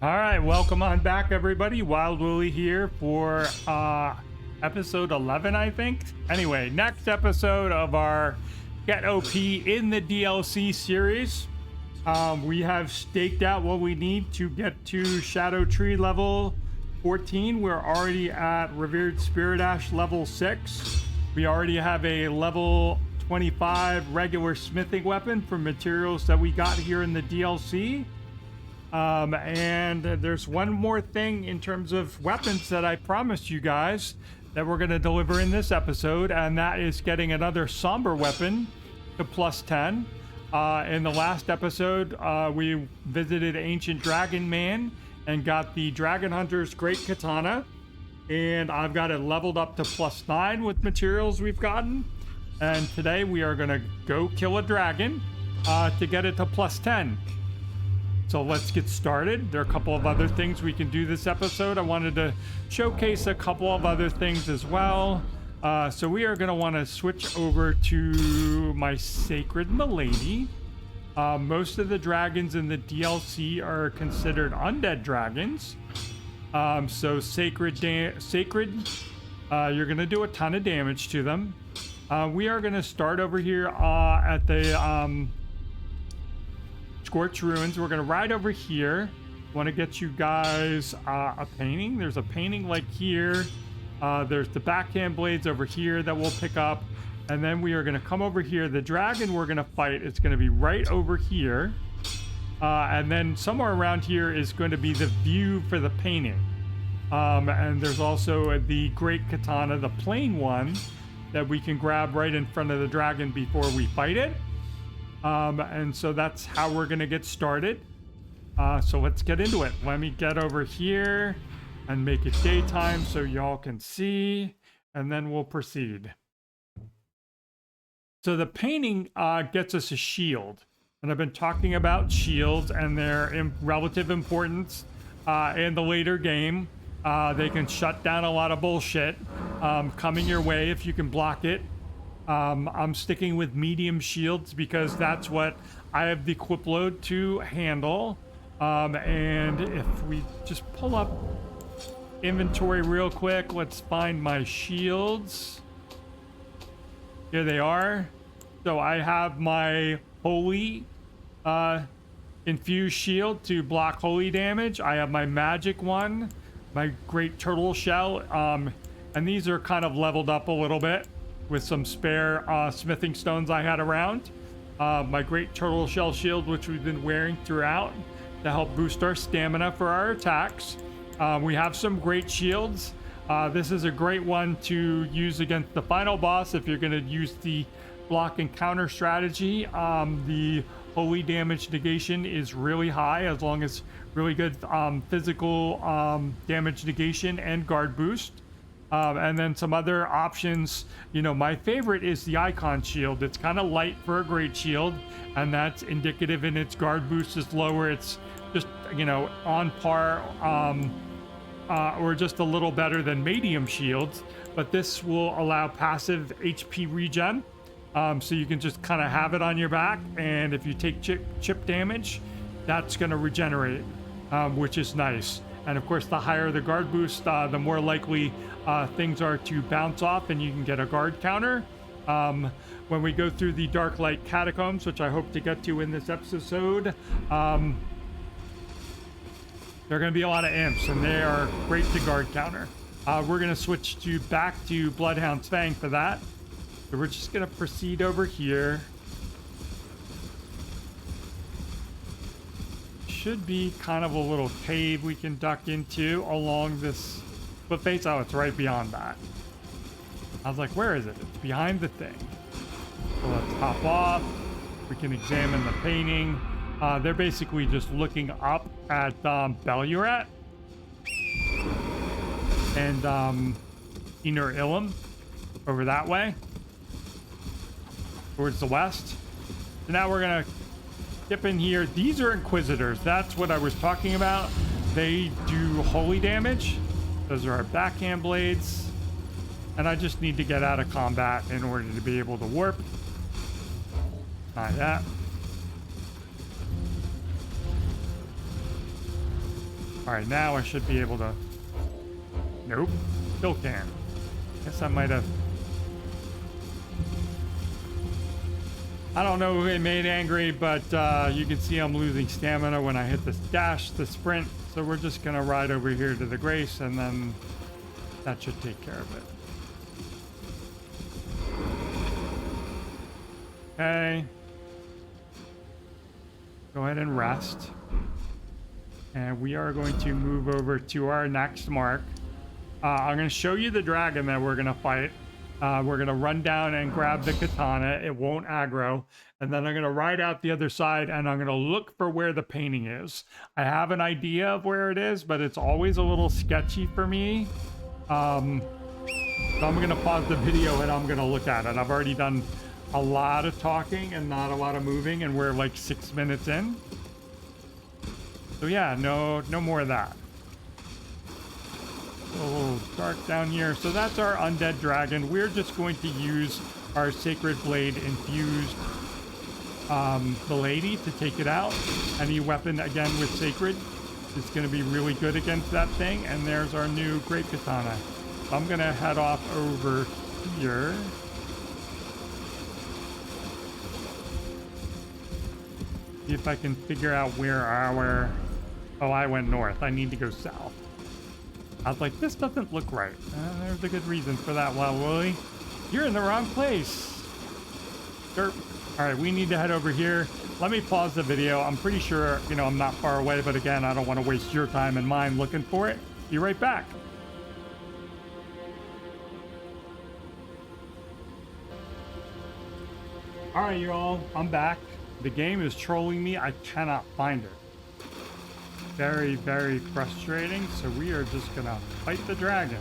All right, welcome on back, everybody. Wild Willy here for episode 11, I think. Anyway, next episode of our Get OP in the DLC series. We have staked out what we need to get to Scadutree level 14. We're already at Revered Spirit Ashes level 6. We already have a level 25 regular smithing weapon from materials that we got here in the DLC. And there's one more thing in terms of weapons that I promised you guys that we're going to deliver in this episode, and that is getting another somber weapon to plus 10. In the last episode, we visited Ancient Dragon Man and got the Dragon Hunter's Great Katana, and I've got it leveled up to plus 9 with materials we've gotten. And today we are going to go kill a dragon to get it to plus 10. So let's get started. There are a couple of other things we can do this episode. I wanted to showcase a couple of other things as well. So we are going to want to switch over to my Sacred Milady. Most of the dragons in the DLC are considered undead dragons. So Sacred, you're going to do a ton of damage to them. We are going to start over here at the Scorched Ruins. We're going to ride over here. Want to get you guys a painting. There's a painting like here. There's the backhand blades over here that we'll pick up. And then we are going to come over here. The dragon we're going to fight, it's going to be right over here. And then somewhere around here is going to be the view for the painting. And there's also the Great Katana, the plain one, that we can grab right in front of the dragon before we fight it. And so that's how we're going to get started. So let's get into it. Let me get over here and make it daytime so y'all can see, and then we'll proceed. So the painting gets us a shield, and I've been talking about shields and their relative importance in the later game. They can shut down a lot of bullshit coming your way if you can block it. I'm sticking with medium shields because that's what I have the equip load to handle. And if we just pull up inventory real quick, let's find my shields. Here they are. So I have my holy infused shield to block holy damage. I have my magic one, my great turtle shell, and these are kind of leveled up a little bit with some spare smithing stones I had around. My great turtle shell shield, which we've been wearing throughout to help boost our stamina for our attacks. We have some great shields. This is a great one to use against the final boss if you're going to use the block and counter strategy. The holy damage negation is really high, as long as really good physical damage negation and guard boost. And then some other options. You know, my favorite is the icon shield. It's kind of light for a great shield, and that's indicative in its guard boost is lower. It's just, you know, on par or just a little better than medium shields. But this will allow passive HP regen. So you can just kind of have it on your back, and if you take chip damage, that's going to regenerate, which is nice. And of course, the higher the guard boost, the more likely things are to bounce off, and you can get a guard counter. When we go through the Dark Light Catacombs, which I hope to get to in this episode, there are going to be a lot of imps, and they are great to guard counter. We're going to switch back to Bloodhound's Fang for that. So we're just going to proceed over here. Should be kind of a little cave we can duck into along this cliff face. Oh, it's right beyond that. I was like, where is it? It's behind the thing. So let's hop off. We can examine the painting. They're basically just looking up at Bellurat and Inner Ilum over that way towards the west. So now we're gonna dip in here. These are Inquisitors. That's what I was talking about. They do holy damage. Those are our backhand blades. And I just need to get out of combat in order to be able to warp. Not yet. All right, now I should be able to... Nope, still can't. Guess I might have... I don't know who it made angry, but you can see I'm losing stamina when I hit this dash, the sprint. So we're just gonna ride over here to the Grace, and then that should take care of it. Okay. Go ahead and rest. And we are going to move over to our next mark. I'm going to show you the dragon that we're going to fight. We're going to run down and grab the katana. It won't aggro. And then I'm going to ride out the other side, and I'm going to look for where the painting is. I have an idea of where it is, but it's always a little sketchy for me. So I'm going to pause the video, and I'm going to look at it. I've already done a lot of talking and not a lot of moving, and we're like 6 minutes in. So yeah, no more of that. A little dark down here. So that's our undead dragon. We're just going to use our Sacred Blade infused Lady to take it out. Any weapon, again, with Sacred is going to be really good against that thing. And there's our new Great Katana. So I'm going to head off over here. See if I can figure out where our... Oh, I went north. I need to go south. I was like, this doesn't look right. There's a good reason for that, Willy. You're in the wrong place. Derp. All right, we need to head over here. Let me pause the video. I'm pretty sure, you know, I'm not far away, but again, I don't want to waste your time and mine looking for it. Be right back. All right, y'all, I'm back. The game is trolling me. I cannot find it. Very, very frustrating. So we are just gonna fight the dragon.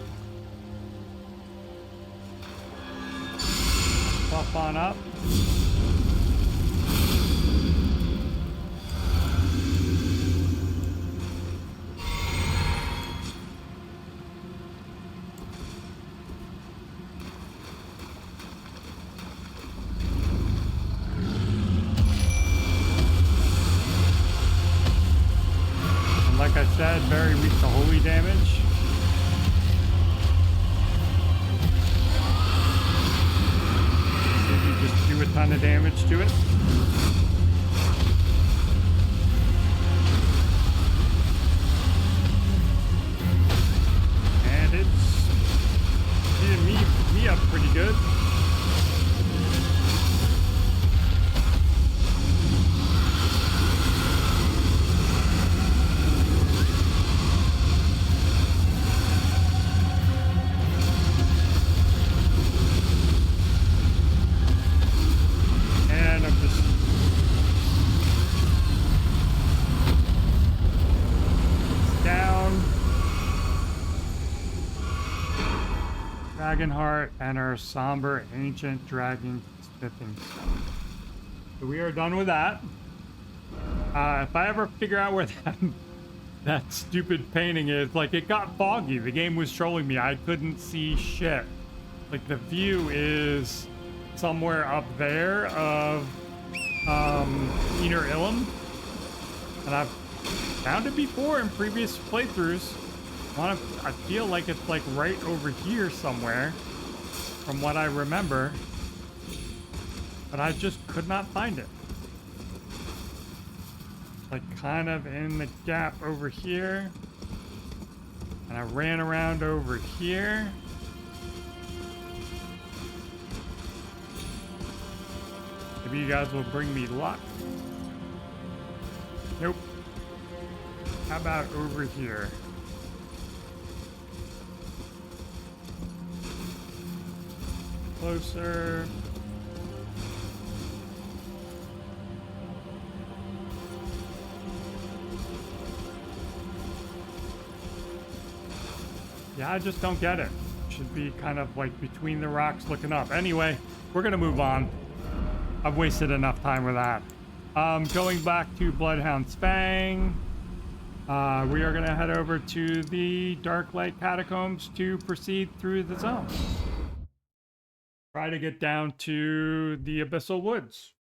Puff on up. Like I said, very weak to holy damage. So you just do a ton of damage to it. And it's beating me up pretty good. Heart and our somber ancient dragon smithing stone. So we are done with that. If I ever figure out where that stupid painting is, like, it got foggy. The game was trolling me. I couldn't see shit. Like, the view is somewhere up there of Inner Ilum, and I've found it before in previous playthroughs. I feel like it's like right over here somewhere from what I remember, but I just could not find it. Like kind of in the gap over here, and I ran around over here. Maybe you guys will bring me luck. Nope. How about over here? Closer. Yeah, I just don't get it. Should be kind of like between the rocks looking up. Anyway, we're gonna move on. I've wasted enough time with that. Going back to Bloodhound's Fang. We are gonna head over to the Dark Light Catacombs to proceed through the zone. Try to get down to the Abyssal Woods.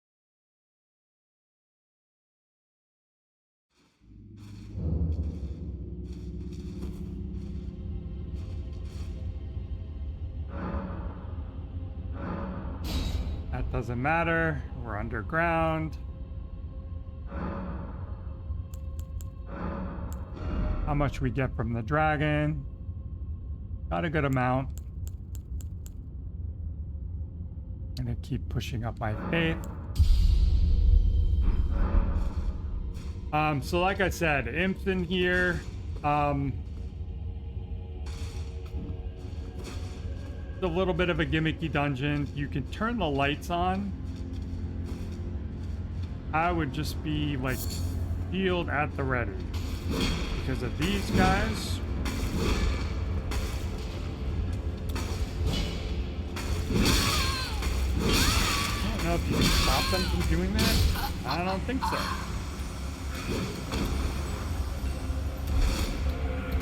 doesn't matter. We're underground. How much we get from the dragon? Got a good amount. I'm gonna keep pushing up my faith. So like I said, imps in here. It's a little bit of a gimmicky dungeon. You can turn the lights on. I would just be like shield at the ready because of these guys. I don't know if you can stop them from doing that. I don't think so.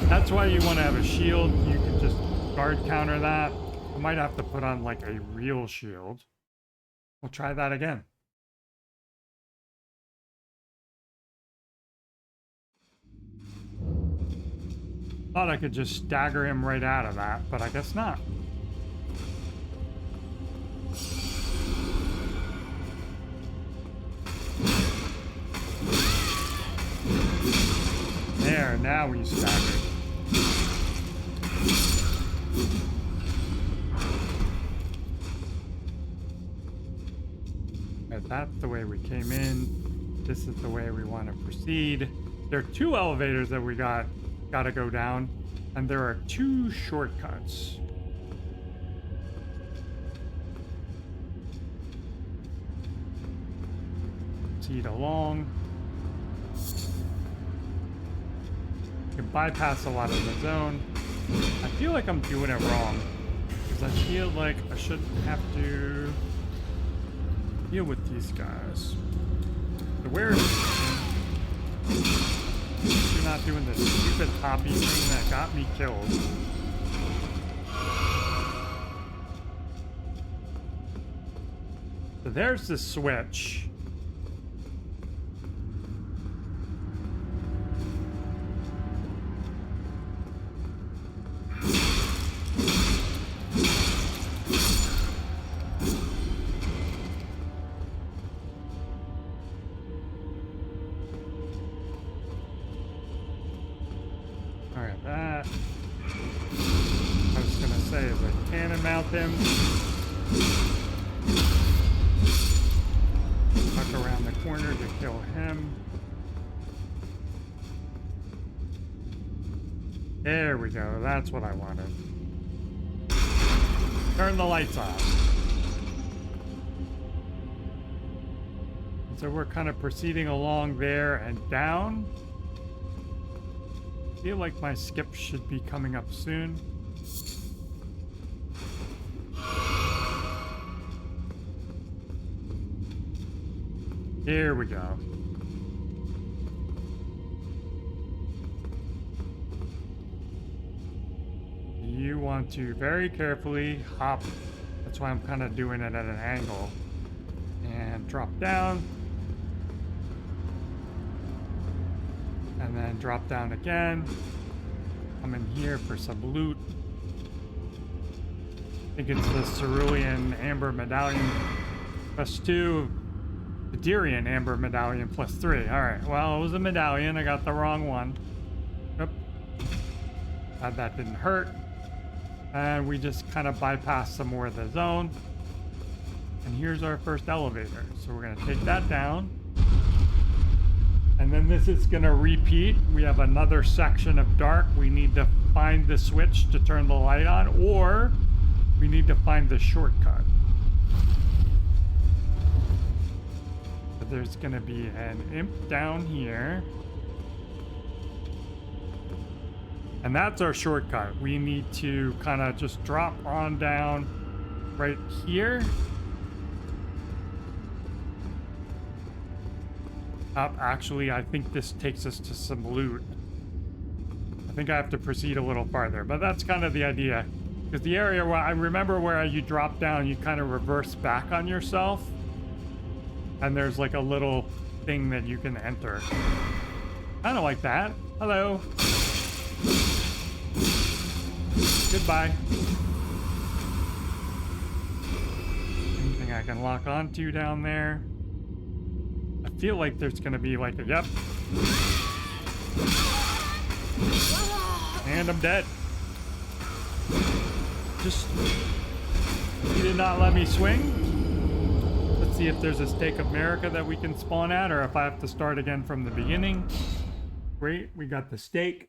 That's why you want to have a shield. You can just guard counter that. I might have to put on like a real shield. We'll try that again. Thought I could just stagger him right out of that, but I guess not. There, now we staggered. Right, that's the way we came in. This is the way we want to proceed. There are 2 elevators that we gotta go down, and there are 2 shortcuts. Proceed along. You can bypass a lot of the zone. I feel like I'm doing it wrong because I feel like I shouldn't have to deal with these guys. So where is you're not doing this stupid hoppy thing that got me killed. So there's the switch. Him. Tuck around the corner to kill him. There we go. That's what I wanted. Turn the lights off. And so we're kind of proceeding along there and down. I feel like my skip should be coming up soon. Here we go. You want to very carefully hop. That's why I'm kind of doing it at an angle. And drop down. And then drop down again. Come in here for some loot. I think it's the Cerulean Amber Medallion +2. The Dirian Amber Medallion +3. Alright, well, it was a medallion. I got the wrong one. Yep. Glad that didn't hurt. And we just kind of bypassed some more of the zone. And here's our first elevator. So we're going to take that down. And then this is going to repeat. We have another section of dark. We need to find the switch to turn the light on, or we need to find the shortcut. There's gonna be an imp down here. And that's our shortcut. We need to kind of just drop on down right here. Actually, I think this takes us to some loot. I think I have to proceed a little farther, but that's kind of the idea. Because the area where I remember where you drop down, you kind of reverse back on yourself. And there's like a little thing that you can enter. Kind of like that. Hello. Goodbye. Anything anything I can lock onto down there? I feel like there's gonna be like a, yep. And I'm dead. Just, he did not let me swing. Let's see if there's a stake of America that we can spawn at, or if I have to start again from the beginning. Great, we got the stake.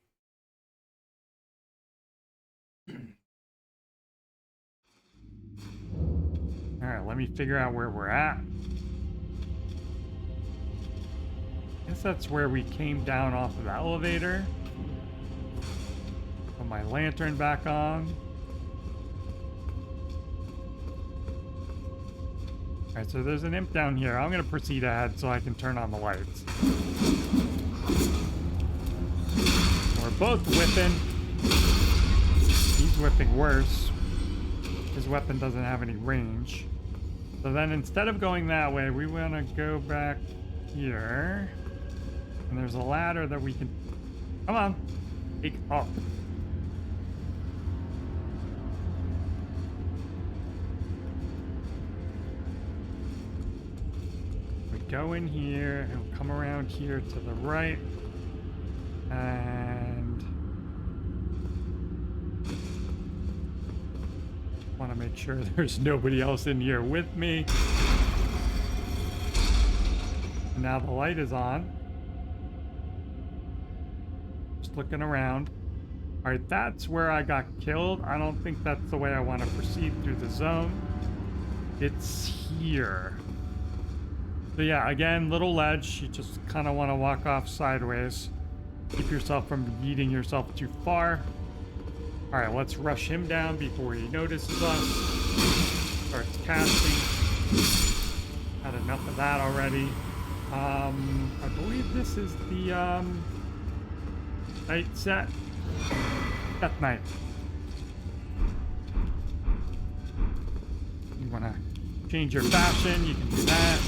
All right, let me figure out where we're at. I guess that's where we came down off of the elevator. Put my lantern back on. All right, so there's an imp down here. I'm gonna proceed ahead so I can turn on the lights. We're both whipping. He's whipping worse. His weapon doesn't have any range. So then instead of going that way, we want to go back here. And there's a ladder that we can... Come on. Take off. We go in here and we'll come around here to the right. And... want to make sure there's nobody else in here with me. Now the light is on. Just looking around. All right, that's where I got killed. I don't think that's the way I want to proceed through the zone. It's here. So yeah, again, little ledge. You just kind of want to walk off sideways. Keep yourself from yeeting yourself too far. All right, let's rush him down before he notices us. Starts casting. Had enough of that already. I believe this is the night set. Death Knight. You want to change your fashion, you can do that.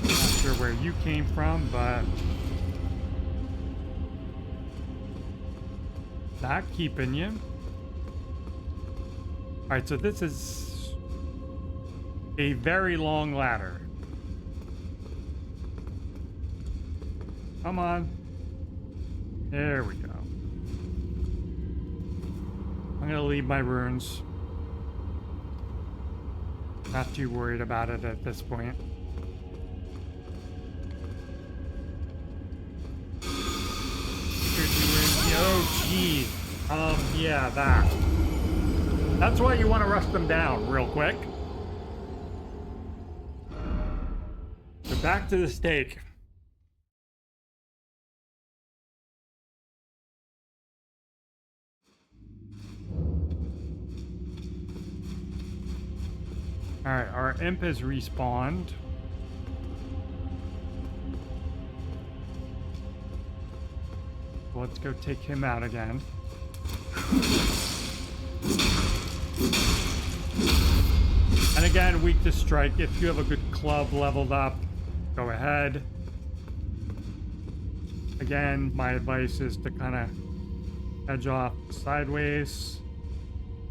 Not sure where you came from, but that keeping you. All right, so this is a very long ladder. Come on. There we go. I'm gonna leave my runes. Not too worried about it at this point. Oh, geez. Yeah, that. That's why you want to rush them down real quick. So back to the stake. Alright, our imp has respawned. Let's go take him out again. And again, weak to strike. If you have a good club leveled up, go ahead. Again, my advice is to kind of edge off sideways.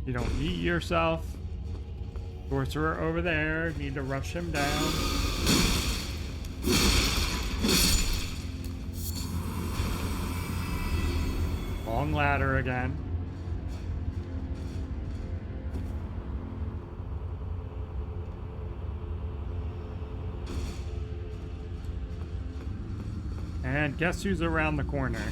You don't eat yourself. Sorcerer over there. Need to rush him down. Long ladder again. And guess who's around the corner?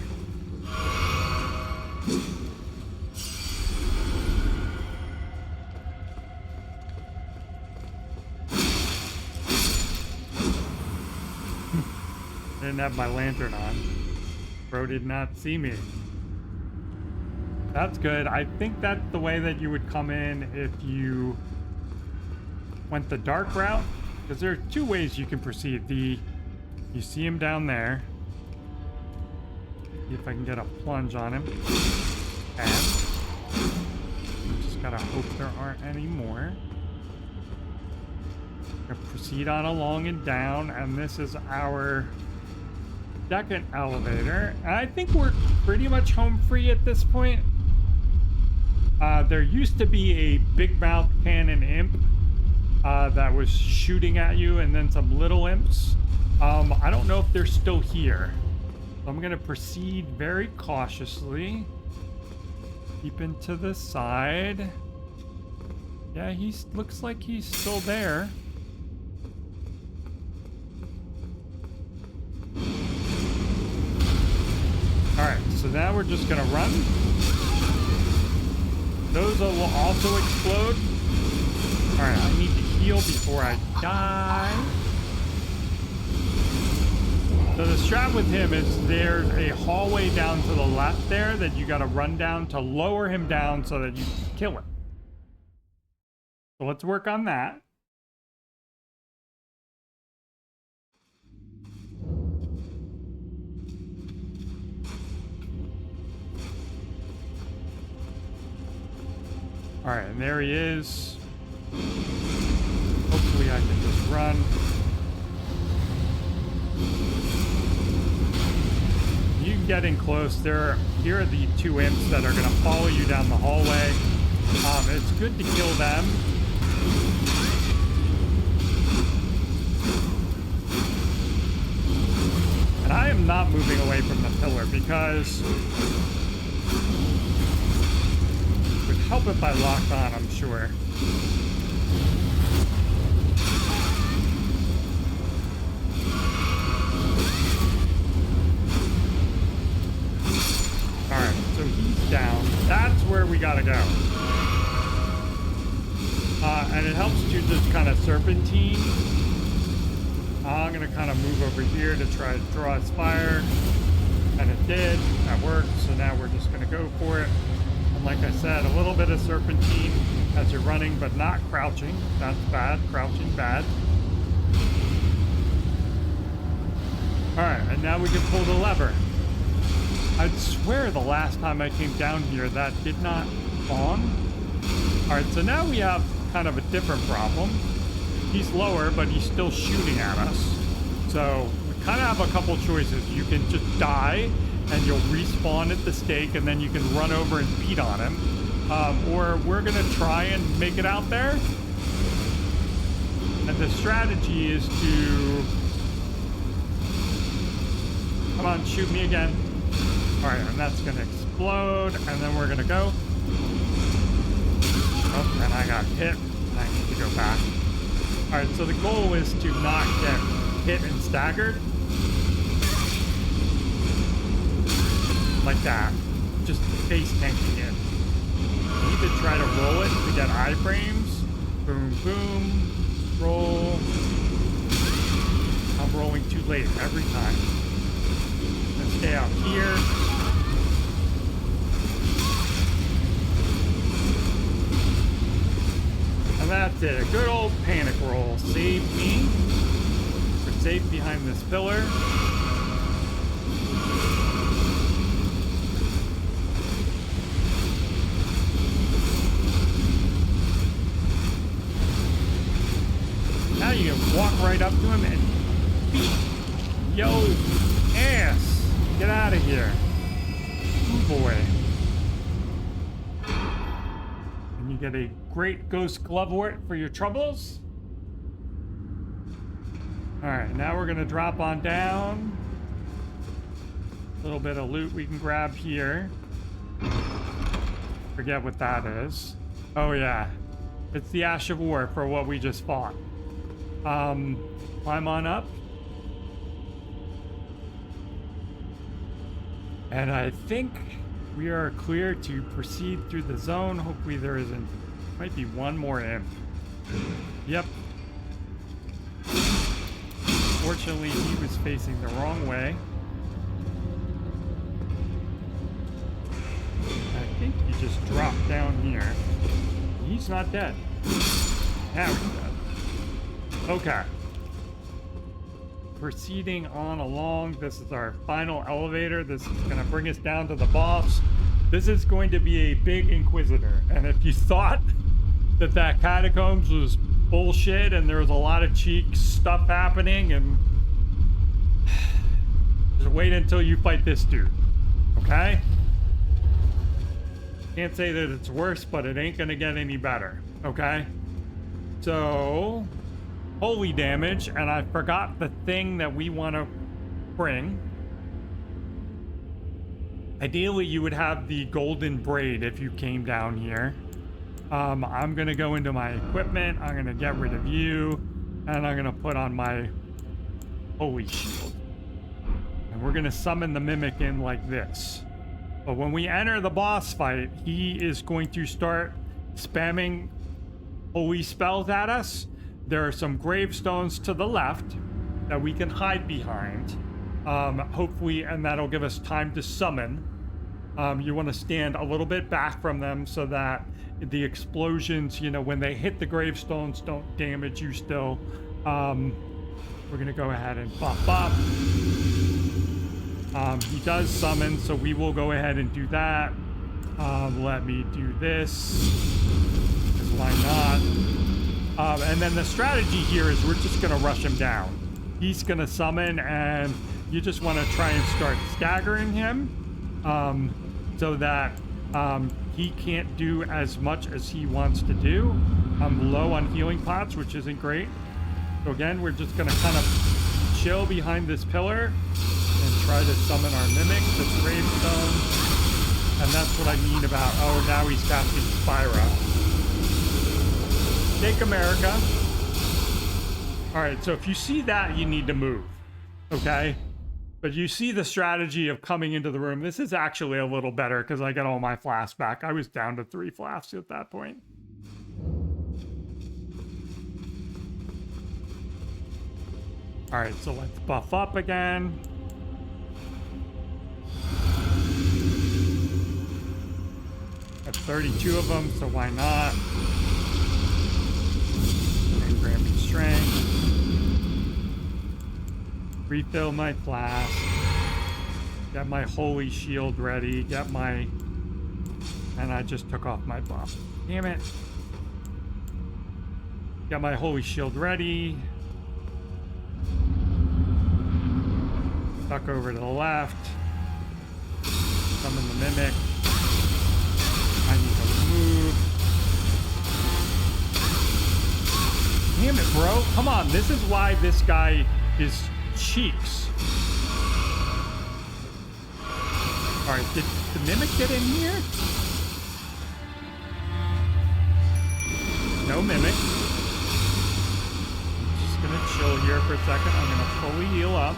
Didn't have my lantern on. Bro did not see me. That's good. I think that's the way that you would come in if you went the dark route. Because there are two ways you can proceed. You see him down there. See if I can get a plunge on him. And just gotta hope there aren't any more. Gonna proceed on along and down, and this is our second elevator. I think we're pretty much home free at this point. There used to be a big mouth cannon imp that was shooting at you, and then some little imps. I don't know if they're still here. So I'm gonna proceed very cautiously. Keeping to the side. Yeah, looks like he's still there. Alright, so now we're just gonna run. Those will also explode. Alright, I need to heal before I die. So the strat with him is there's a hallway down to the left there that you gotta run down to lower him down so that you can kill him. So let's work on that. All right, and there he is. Hopefully I can just run. You can get in close. Here are the two imps that are going to follow you down the hallway. It's good to kill them. And I am not moving away from the pillar because it would help if I locked on, I'm sure. Alright, so he's down. That's where we gotta go. And it helps to just kind of serpentine. I'm gonna kind of move over here to try to draw his fire. And it did. That worked. So now we're just gonna go for it. And like I said, a little bit of serpentine as you're running, but not crouching. That's bad. Crouching, bad. Alright, and now we can pull the lever. I'd swear the last time I came down here that did not spawn. Alright, so now we have kind of a different problem. He's lower, but he's still shooting at us. So we kind of have a couple choices. You can just die and you'll respawn at the stake and then you can run over and beat on him. Or we're gonna try and make it out there. And the strategy is to... Come on, shoot me again. Alright, and that's gonna explode, and then we're gonna go. Oh, and I got hit, and I need to go back. Alright, so the goal is to not get hit and staggered. Like that. Just face tanking it. You need to try to roll it to get iframes. Boom, boom. Roll. I'm rolling too late every time. Let's stay out here. And that's it. A good old panic roll. Save me. We're safe behind this pillar. Now you can walk right up to him and beat. Yo, ass. Get out of here. Oh boy. And you get a great ghost glovewort for your troubles. Alright, now we're gonna drop on down. A little bit of loot we can grab here. Forget what that is. Oh yeah. It's the Ash of War for what we just fought. Climb on up. And I think we are clear to proceed through the zone. Hopefully there isn't, might be one more imp. Yep. Fortunately, he was facing the wrong way. I think he just dropped down here. He's not dead. Now he's dead. Okay. Proceeding on along. This is our final elevator. This is going to bring us down to the boss. This is going to be a big Inquisitor. And if you thought that Catacombs was bullshit and there was a lot of cheek stuff happening, and just wait until you fight this dude. Okay? Can't say that it's worse, but it ain't going to get any better. Okay? So, holy damage, and I forgot the thing that we want to bring. Ideally, you would have the golden braid if you came down here. I'm gonna go into my equipment. I'm gonna get rid of you, and I'm gonna put on my holy shield. And we're gonna summon the mimic in like this. But when we enter the boss fight, he is going to start spamming holy spells at us. There are some gravestones to the left that we can hide behind. Hopefully, and that'll give us time to summon. You want to stand a little bit back from them so that the explosions, you know, when they hit the gravestones, don't damage you still. We're going to go ahead and buff up. He does summon, so we will go ahead and do that. Let me do this. Because why not? And then the strategy here is we're just going to rush him down. He's going to summon, and you just want to try and start staggering him so that he can't do as much as he wants to do. I'm low on healing pots, which isn't great. So again, we're just going to kind of chill behind this pillar and try to summon our mimic, the gravestone. And that's what I mean about, oh, now he's casting Spyro. Take America. All right, so if you see that, you need to move, okay? But you see the strategy of coming into the room. This is actually a little better because I got all my flasks back. I was down to 3 flasks at that point. All right, so let's buff up again. Got 32 of them, so why not? And grant me strength. Refill my flask. Get my holy shield ready. Get my... And I just took off my buff. Damn it. Got my holy shield ready. Duck over to the left. Summon the mimic. I need to move. Damn it, bro. Come on. This is why this guy is cheeks. Alright, did the mimic get in here? No mimic. Just gonna chill here for a second. I'm gonna fully heal up.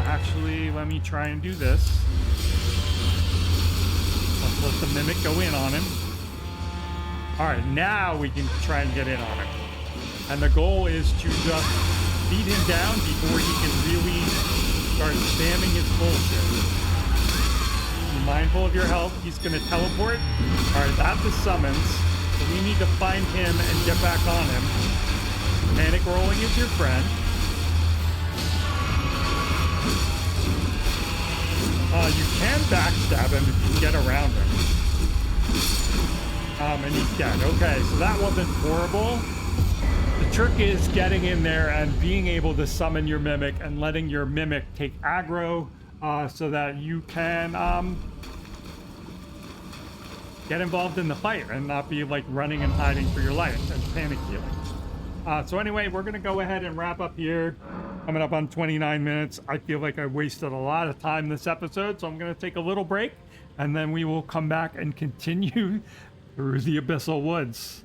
Actually, let me try and do this. Let's let the mimic go in on him. Alright, now we can try and get in on him. And the goal is to just beat him down before he can really start spamming his bullshit. Be mindful of your health. He's going to teleport. Alright, that's the summons. So we need to find him and get back on him. Panic rolling is your friend. You can backstab him if you get around him. And he's dead. Okay, so that wasn't horrible. The trick is getting in there and being able to summon your mimic and letting your mimic take aggro so that you can get involved in the fight and not be like running and hiding for your life and panic healing. So anyway, we're going to go ahead and wrap up here. Coming up on 29 minutes. I feel like I wasted a lot of time this episode, so I'm going to take a little break and then we will come back and continue through the Abyssal Woods.